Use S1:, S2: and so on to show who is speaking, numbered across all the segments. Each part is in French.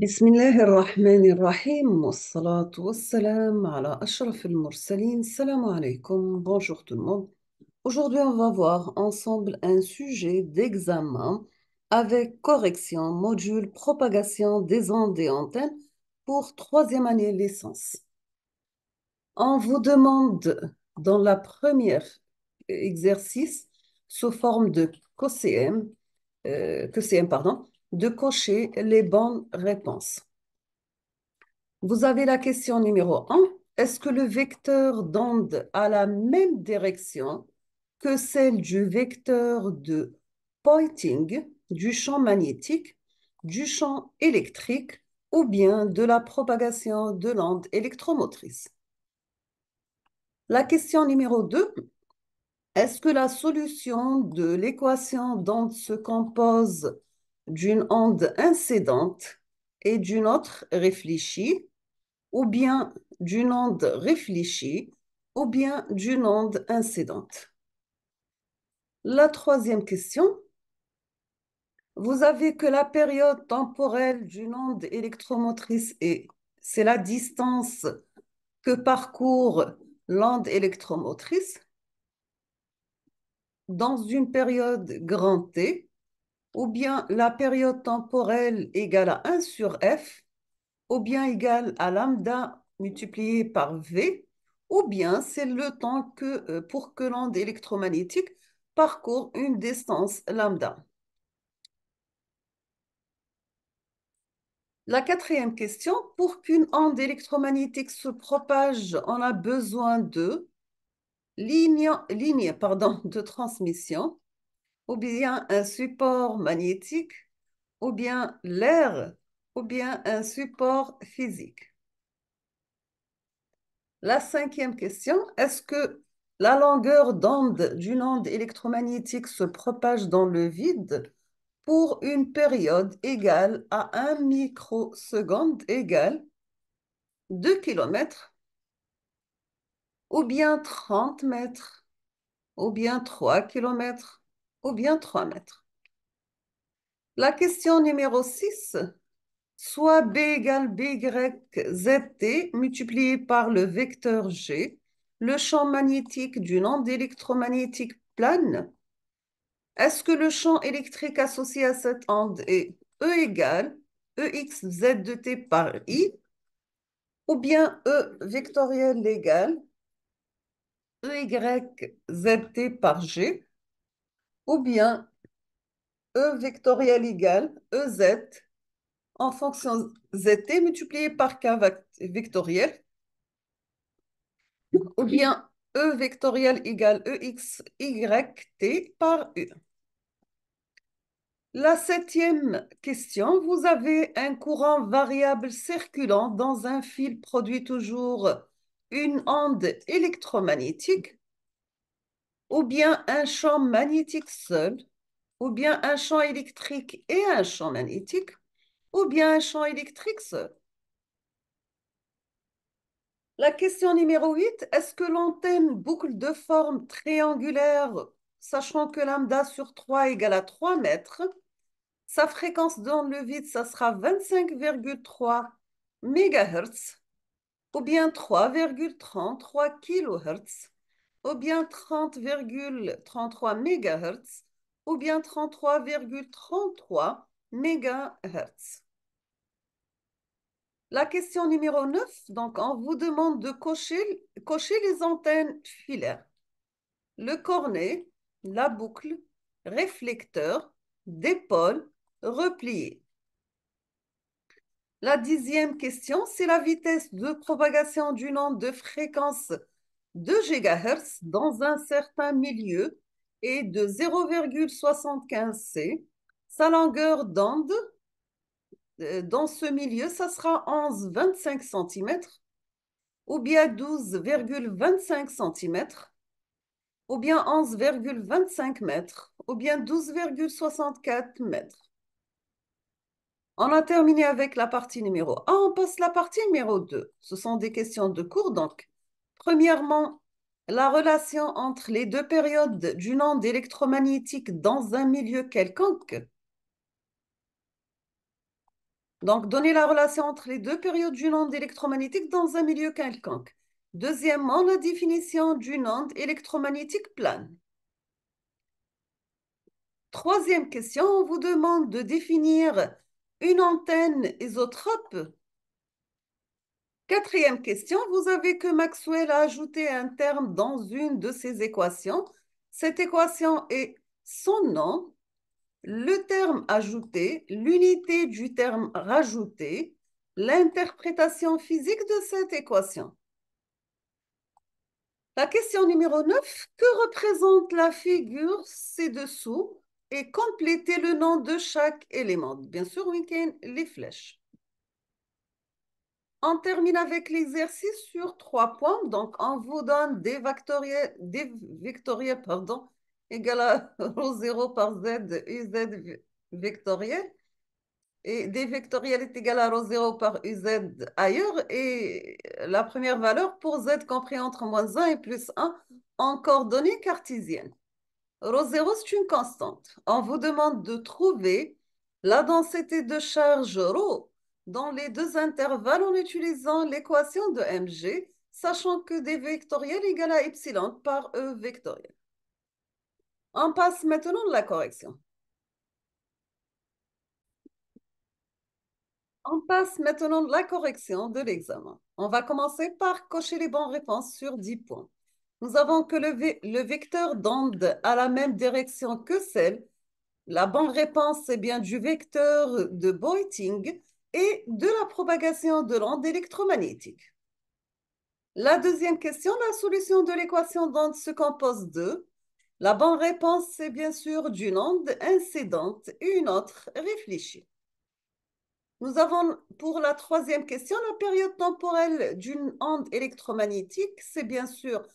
S1: بسم الله الرحمن الرحيم والصلاة والسلام على أشرف المرسلين. Salam alaikum, bonjour tout le monde. Aujourd'hui, on va voir ensemble un sujet d'examen avec correction, module propagation des ondes et antennes pour troisième année licence. On vous demande dans la première exercice sous forme de QCM, pardon, de cocher les bonnes réponses. Vous avez la question numéro un. Est-ce que le vecteur d'onde a la même direction que celle du vecteur de Poynting, du champ magnétique, du champ électrique ou bien de la propagation de l'onde électromotrice? La question numéro 2. Est-ce que la solution de l'équation d'onde se compose d'une onde incidente et d'une autre réfléchie, ou bien d'une onde réfléchie, ou bien d'une onde incidente? La troisième question, vous avez que la période temporelle d'une onde électromotrice c'est la distance que parcourt l'onde électromotrice dans une période grand T, ou bien la période temporelle égale à 1 sur F, ou bien égale à lambda multiplié par V, ou bien c'est le temps pour que l'onde électromagnétique parcourt une distance lambda. La quatrième question, pour qu'une onde électromagnétique se propage, on a besoin de lignes de transmission, ou bien un support magnétique, ou bien l'air, ou bien un support physique. La cinquième question, est-ce que la longueur d'onde d'une onde électromagnétique se propage dans le vide pour une période égale à 1 microseconde égale 2 kilomètres, ou bien 30 mètres, ou bien 3 kilomètres, ou bien 3 mètres? La question numéro 6, soit B égale BY multiplié par le vecteur G, le champ magnétique d'une onde électromagnétique plane. Est-ce que le champ électrique associé à cette onde est E égale EXZ de T par I, ou bien E vectoriel égale EYZT par G, ou bien E vectoriel égale EZ en fonction ZT multiplié par K vectoriel, ou bien E vectoriel égale EXYT par U. La septième question, vous avez un courant variable circulant dans un fil produit toujours une onde électromagnétique, ou bien un champ magnétique seul, ou bien un champ électrique et un champ magnétique, ou bien un champ électrique seul. La question numéro 8, est-ce que l'antenne boucle de forme triangulaire, sachant que lambda sur 3 égale à 3 mètres, sa fréquence dans le vide, ça sera 25,3 MHz, ou bien 3,33 kHz, ou bien 30,33 MHz, ou bien 33,33 MHz. La question numéro 9, donc on vous demande de cocher les antennes filaires, le cornet, la boucle, réflecteur, dipôle, replié. La dixième question, c'est la vitesse de propagation d'une onde de fréquence 2 GHz dans un certain milieu est de 0,75 C. Sa longueur d'onde dans ce milieu, ça sera 11,25 cm, ou bien 12,25 cm, ou bien 11,25 mètres, ou bien 12,64 mètres. On a terminé avec la partie numéro 1, on passe à la partie numéro 2. Ce sont des questions de cours, donc. Premièrement, la relation entre les deux périodes d'une onde électromagnétique dans un milieu quelconque. Donc, donner la relation entre les deux périodes d'une onde électromagnétique dans un milieu quelconque. Deuxièmement, la définition d'une onde électromagnétique plane. Troisième question, on vous demande de définir une antenne isotrope. Quatrième question, vous avez que Maxwell a ajouté un terme dans une de ses équations. Cette équation est son nom, le terme ajouté, l'unité du terme rajouté, l'interprétation physique de cette équation. La question numéro 9, que représente la figure ci-dessous et complétez le nom de chaque élément. Bien sûr, week-end, les flèches. On termine avec l'exercice sur 3 points. Donc, on vous donne des vectoriels, pardon, égal à rho 0 par z, uz vectoriel. Et d vectoriel est égal à rho 0 par uz ailleurs. Et la première valeur pour z compris entre moins 1 et plus 1 en coordonnées cartésiennes. Rho 0, c'est une constante. On vous demande de trouver la densité de charge ρ dans les deux intervalles en utilisant l'équation de Mg, sachant que d vectoriel égale à epsilon par E vectoriel. On passe maintenant à la correction. On passe maintenant à la correction de l'examen. On va commencer par cocher les bonnes réponses sur 10 points. Nous avons que le vecteur d'onde a la même direction que celle. La bonne réponse, c'est bien du vecteur de Boiting et de la propagation de l'onde électromagnétique. La deuxième question, la solution de l'équation d'onde se compose de. La bonne réponse, c'est bien sûr d'une onde incidente et une autre réfléchie. Nous avons pour la troisième question, la période temporelle d'une onde électromagnétique, c'est bien sûr,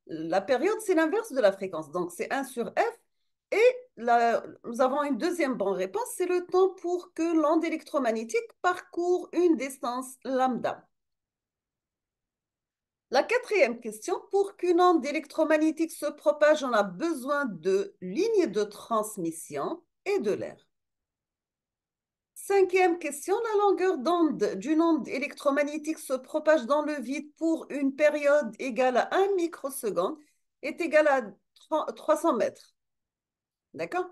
S1: la période, c'est l'inverse de la fréquence, donc c'est 1 sur F. Et nous avons une deuxième bonne réponse, c'est le temps pour que l'onde électromagnétique parcourt une distance lambda. La quatrième question, pour qu'une onde électromagnétique se propage, on a besoin de lignes de transmission et de l'air. Cinquième question, la longueur d'onde d'une onde électromagnétique se propage dans le vide pour une période égale à 1 microseconde est égale à 300 mètres. D'accord?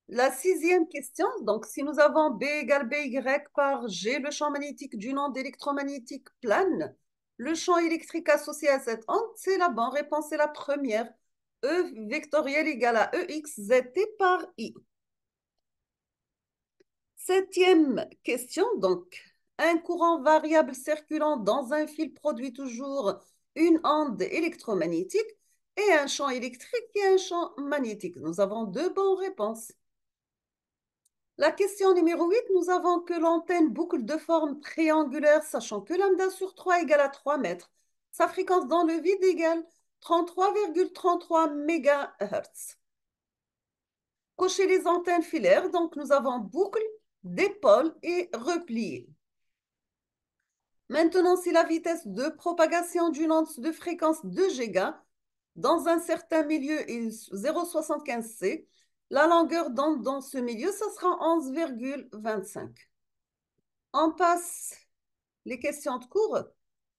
S1: La sixième question, donc si nous avons B égale BY par G, le champ magnétique d'une onde électromagnétique plane, le champ électrique associé à cette onde, c'est la bonne réponse, c'est la première. E vectoriel égale à EXZT par I. Septième question, donc, un courant variable circulant dans un fil produit toujours une onde électromagnétique et un champ électrique et un champ magnétique. Nous avons deux bonnes réponses. La question numéro 8, nous avons que l'antenne boucle de forme triangulaire, sachant que lambda sur 3 égale à 3 mètres. Sa fréquence dans le vide égale 33,33 MHz. Cocher les antennes filaires, donc nous avons boucle, dipôle et replié. Maintenant, si la vitesse de propagation d'une onde de fréquence 2 GHz dans un certain milieu est 0,75 C, la longueur d'onde dans ce milieu, ça sera 11,25. On passe les questions de cours.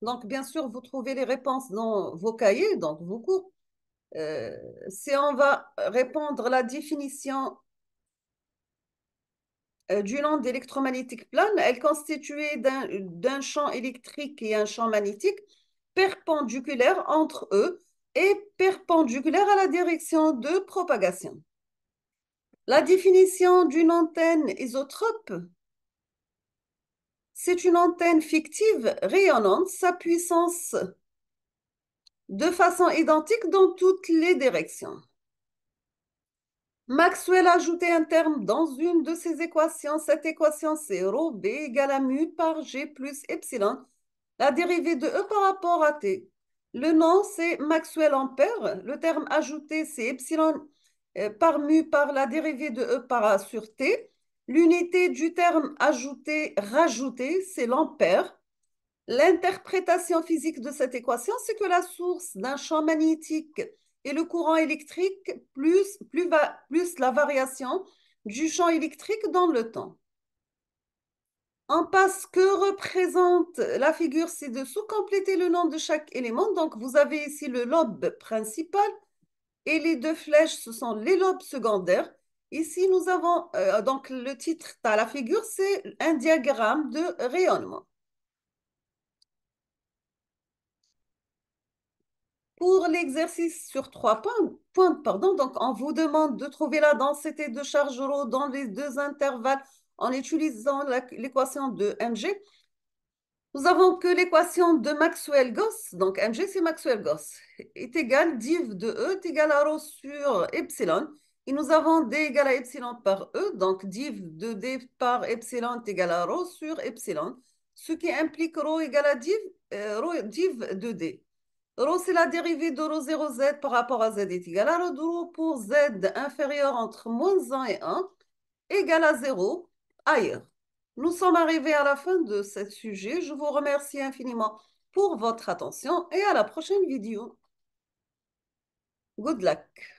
S1: Donc, bien sûr, vous trouvez les réponses dans vos cahiers, donc vos cours. Si on va répondre à la définition d'une onde électromagnétique plane, elle est constituée d'un champ électrique et un champ magnétique perpendiculaires entre eux et perpendiculaires à la direction de propagation. La définition d'une antenne isotrope, c'est une antenne fictive rayonnante, sa puissance de façon identique dans toutes les directions. Maxwell a ajouté un terme dans une de ses équations. Cette équation, c'est ρ b égale à mu par g plus epsilon, la dérivée de E par rapport à t. Le nom, c'est Maxwell ampère. Le terme ajouté, c'est epsilon par mu par la dérivée de E par A sur t. L'unité du terme ajouté, rajouté, c'est l'ampère. L'interprétation physique de cette équation, c'est que la source d'un champ magnétique et le courant électrique plus la variation du champ électrique dans le temps. On passe que représente la figure ci-dessous. Complétez le nom de chaque élément. Donc, vous avez ici le lobe principal et les deux flèches, ce sont les lobes secondaires. Ici, nous avons donc le titre à la figure, c'est un diagramme de rayonnement. Pour l'exercice sur 3 points, pardon, donc on vous demande de trouver la densité de charge ρ dans les deux intervalles en utilisant l'équation de Mg. Nous avons que l'équation de Maxwell-Gauss, donc Mg c'est Maxwell-Gauss, est égal div de E est égal à ρ sur epsilon. Et nous avons d égale à epsilon par E, donc div de d par epsilon est égal à ρ sur epsilon, ce qui implique ρ égale à div de d. Rho, c'est la dérivée de rho 0 z par rapport à z est égal à rho de rho pour z inférieur entre moins 1 et 1 égal à 0 ailleurs. Nous sommes arrivés à la fin de ce sujet. Je vous remercie infiniment pour votre attention et à la prochaine vidéo. Good luck.